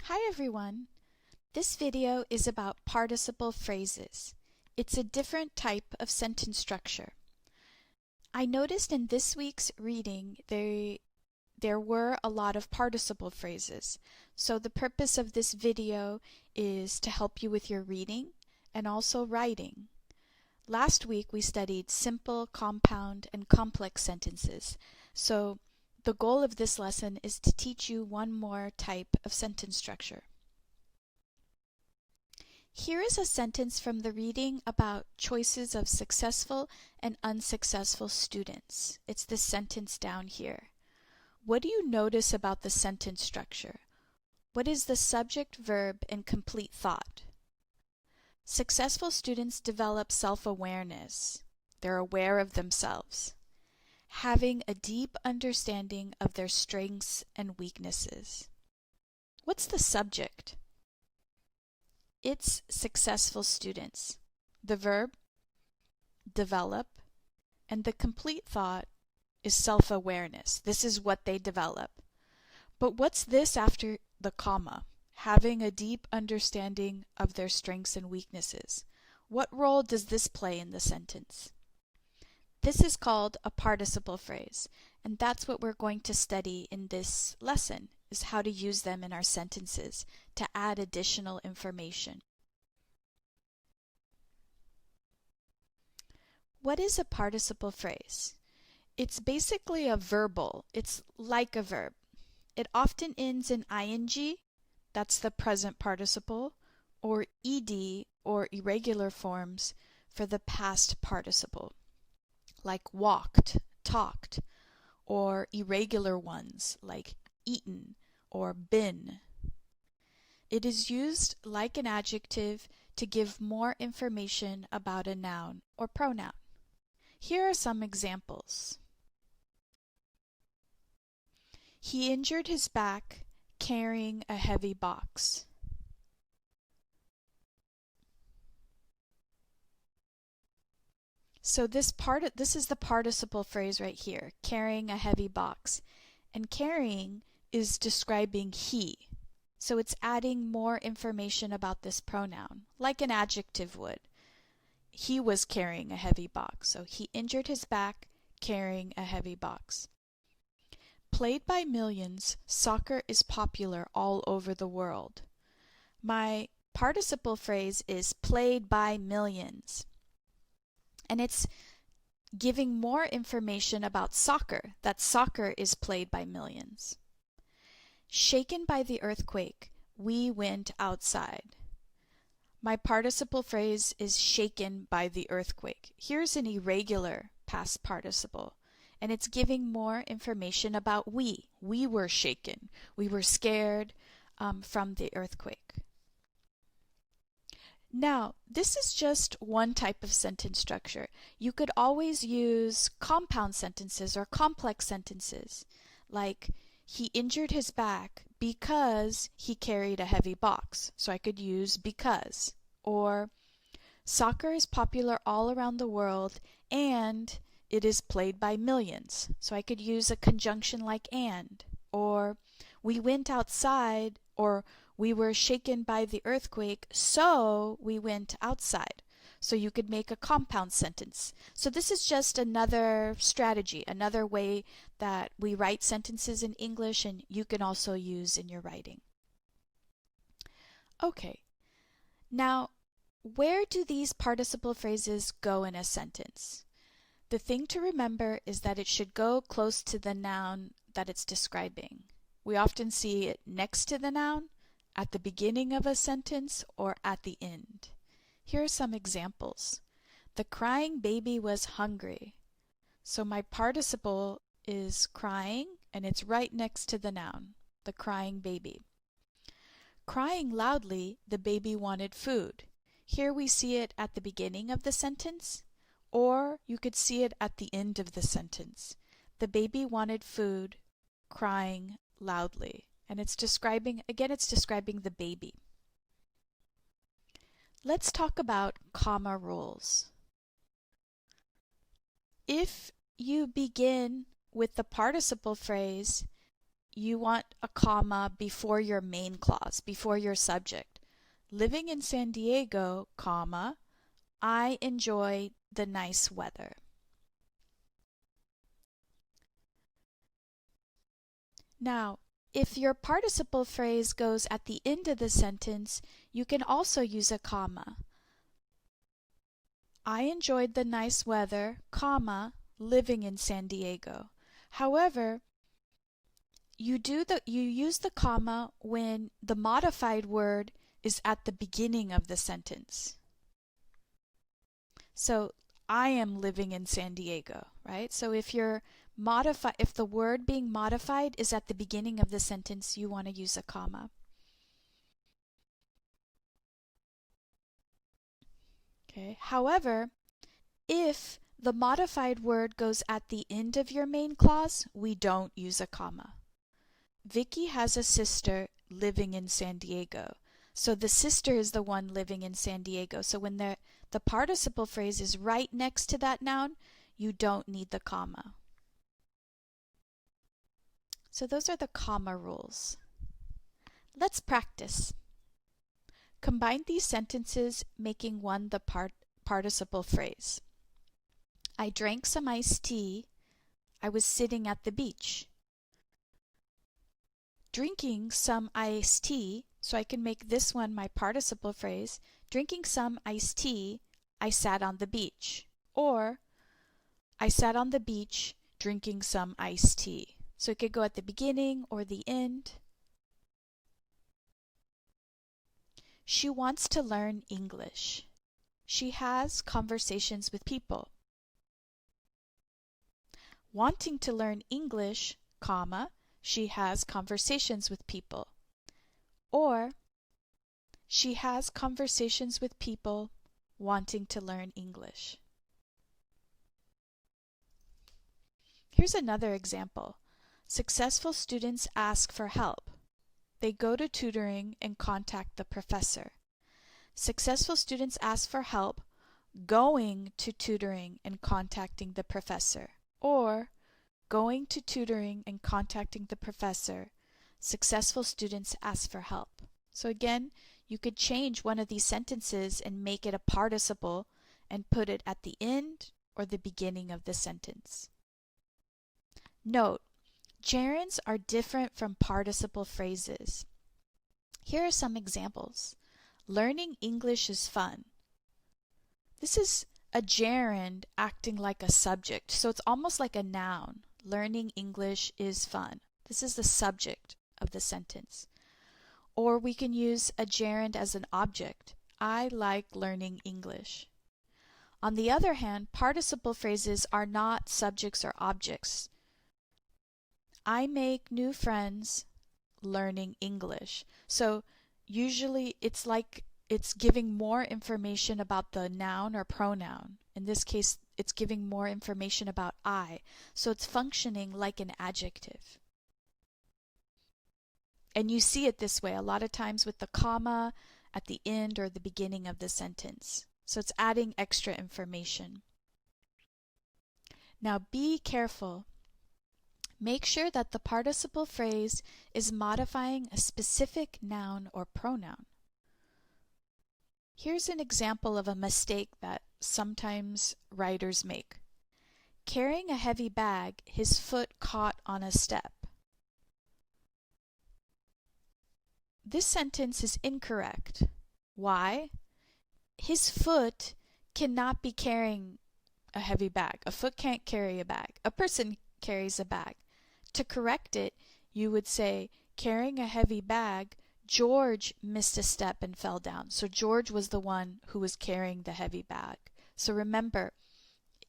Hi everyone! This video is about participle phrases. It's a different type of sentence structure. I noticed in this week's reading there were a lot of participle phrases. So the purpose of this video is to help you with your reading and also writing. Last week we studied simple, compound, and complex sentences. So the goal of this lesson is to teach you one more type of sentence structure. Here is a sentence from the reading about choices of successful and unsuccessful students. It's the sentence down here. What do you notice about the sentence structure? What is the subject, verb, and complete thought? Successful students develop self-awareness. They're aware of themselves, having a deep understanding of their strengths and weaknesses. What's the subject? It's successful students. The verb, develop, and the complete thought is self-awareness. This is what they develop. But what's this after the comma? Having a deep understanding of their strengths and weaknesses. What role does this play in the sentence? This is called a participle phrase, and that's what we're going to study in this lesson, is how to use them in our sentences to add additional information. What is a participle phrase? It's basically a verbal. It's like a verb. It often ends in ing, that's the present participle, or ed, or irregular forms for the past participle, like walked, talked, or irregular ones like eaten or been. It is used like an adjective to give more information about a noun or pronoun. Here are some examples. He injured his back carrying a heavy box. So this is the participle phrase right here, carrying a heavy box. And carrying is describing he. So it's adding more information about this pronoun, like an adjective would. He was carrying a heavy box. So he injured his back carrying a heavy box. Played by millions, soccer is popular all over the world. My participle phrase is played by millions. And it's giving more information about soccer, that soccer is played by millions. Shaken by the earthquake, we went outside. My participle phrase is shaken by the earthquake. Here's an irregular past participle, and it's giving more information about we. We were shaken. We were scared from the earthquake. Now, this is just one type of sentence structure. You could always use compound sentences or complex sentences, like he injured his back because he carried a heavy box. So I could use because. Or soccer is popular all around the world and it is played by millions. So I could use a conjunction like and. Or we went outside, or we were shaken by the earthquake, so we went outside. So you could make a compound sentence. So this is just another strategy, another way that we write sentences in English and you can also use in your writing. Okay, now where do these participle phrases go in a sentence? The thing to remember is that it should go close to the noun that it's describing. We often see it next to the noun, at the beginning of a sentence, or at the end. Here are some examples. The crying baby was hungry. So my participle is crying, and it's right next to the noun, the crying baby. Crying loudly, the baby wanted food. Here we see it at the beginning of the sentence, or you could see it at the end of the sentence. The baby wanted food, crying loudly. And it's describing the baby. Let's talk about comma rules. If you begin with the participle phrase, you want a comma before your main clause, before your subject. Living in San Diego, comma, I enjoy the nice weather. Now, if your participle phrase goes at the end of the sentence, you can also use a comma. I enjoyed the nice weather, comma, living in San Diego. However, you use the comma when the modified word is at the beginning of the sentence. So, I am living in San Diego, right? So if the word being modified is at the beginning of the sentence, you want to use a comma. Okay. However, if the modified word goes at the end of your main clause, we don't use a comma. Vicky has a sister living in San Diego. So the sister is the one living in San Diego. So when the participle phrase is right next to that noun, you don't need the comma. So those are the comma rules. Let's practice. Combine these sentences, making one the participle phrase. I drank some iced tea. I was sitting at the beach. Drinking some iced tea, so I can make this one my participle phrase. Drinking some iced tea, I sat on the beach. Or, I sat on the beach drinking some iced tea. So it could go at the beginning or the end. She wants to learn English. She has conversations with people. Wanting to learn English, comma, she has conversations with people. Or, she has conversations with people wanting to learn English. Here's another example. Successful students ask for help. They go to tutoring and contact the professor. Successful students ask for help going to tutoring and contacting the professor. Or, going to tutoring and contacting the professor. Successful students ask for help. So again, you could change one of these sentences and make it a participle and put it at the end or the beginning of the sentence. Note, gerunds are different from participle phrases. Here are some examples. Learning English is fun. This is a gerund acting like a subject, so it's almost like a noun. Learning English is fun. This is the subject of the sentence. Or we can use a gerund as an object. I like learning English. On the other hand, participle phrases are not subjects or objects. I make new friends learning English. So usually it's like it's giving more information about the noun or pronoun. In this case, it's giving more information about I. So it's functioning like an adjective. And you see it this way a lot of times with the comma at the end or the beginning of the sentence. So it's adding extra information. Now be careful. Make sure that the participle phrase is modifying a specific noun or pronoun. Here's an example of a mistake that sometimes writers make. Carrying a heavy bag, his foot caught on a step. This sentence is incorrect. Why? His foot cannot be carrying a heavy bag. A foot can't carry a bag. A person carries a bag. To correct it, you would say, carrying a heavy bag, George missed a step and fell down. So George was the one who was carrying the heavy bag. So remember,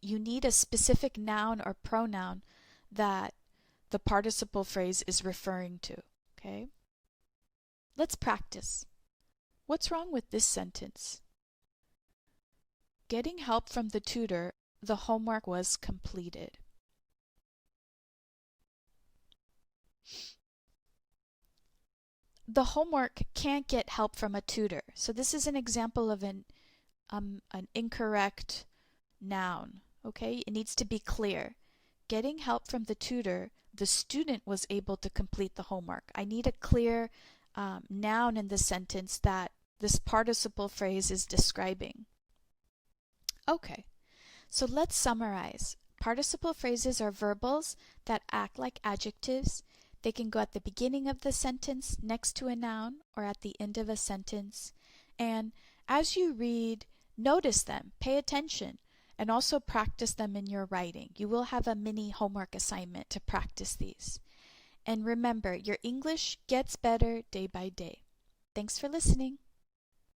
you need a specific noun or pronoun that the participle phrase is referring to. Okay? Let's practice. What's wrong with this sentence? Getting help from the tutor, the homework was completed. The homework can't get help from a tutor. So this is an example of an incorrect noun. Okay, it needs to be clear. Getting help from the tutor, the student was able to complete the homework. I need a clear noun in the sentence that this participle phrase is describing. Okay, so let's summarize. Participle phrases are verbals that act like adjectives. They can go at the beginning of the sentence, next to a noun, or at the end of a sentence. And as you read, notice them, pay attention, and also practice them in your writing. You will have a mini homework assignment to practice these. And remember, your English gets better day by day. Thanks for listening.